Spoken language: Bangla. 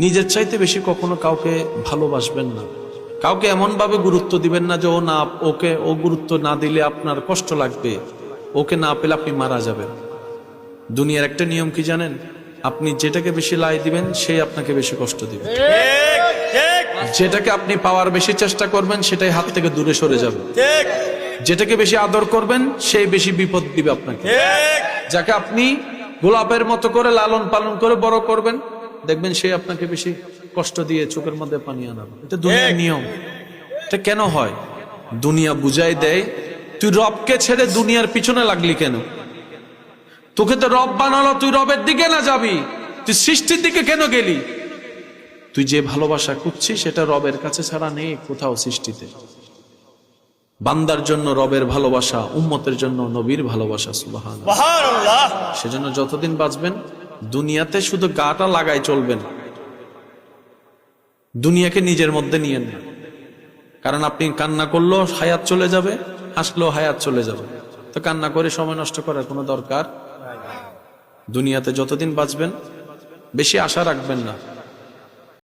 নিজের চাইতে বেশি কখনো কাউকে ভালোবাসবেন না, কাউকে এমন ভাবে গুরুত্ব দিবেন না যে ও গুরুত্ব না দিলে আপনার কষ্ট লাগবে, ওকে না পেলে আপনি মারা যাবেন। দুনিয়ার একটা নিয়ম কি জানেন? আপনি যেটাকে বেশি লাই দিবেন সেই আপনাকে বেশি কষ্ট দিবে, যেটাকে আপনি পাওয়ার বেশি চেষ্টা করবেন সেটাই হাত থেকে দূরে সরে যাবে, যেটাকে বেশি আদর করবেন সেই বেশি বিপদ দিবে আপনাকে। যাকে আপনি গোলাপের মতো করে লালন পালন করে বড় করবেন দেখবেন সে আপনাকে বেশি কষ্ট দিয়ে চোখের মধ্যে পানি আনাবে। এটা দুনিয়ার নিয়ম। এটা কেন হয়? দুনিয়া বুঝাই দেয় তুই রবকে ছেড়ে দুনিয়ার পিছনে লাগলি কেন? তোকে তো রব বানালো, তুই রবের দিকে না যাবি, তুই সৃষ্টির দিকে কেন গেলি? তুই যে ভালোবাসা খুঁজছিস সেটা রবের কাছে ছাড়া নেই কোথাও সৃষ্টিতে। বান্দার জন্য রবের ভালোবাসা, উম্মতের জন্য নবীর ভালোবাসা। সুবহানাল্লাহ। সেজন্য যতদিন বাঁচবেন দুনিয়াতে শুধু গাটা লাগাই চলবেন, দুনিয়াকে নিজের মধ্যে নিয়েন না। কারণ আপনি কান্না করলেও হায়াত চলে যাবে, হাসলেও হায়াত চলে যাবে। তো কান্না করে সময় নষ্ট করার কোনো দরকার। দুনিয়াতে যতদিন বাঁচবেন বেশি আশা রাখবেন না।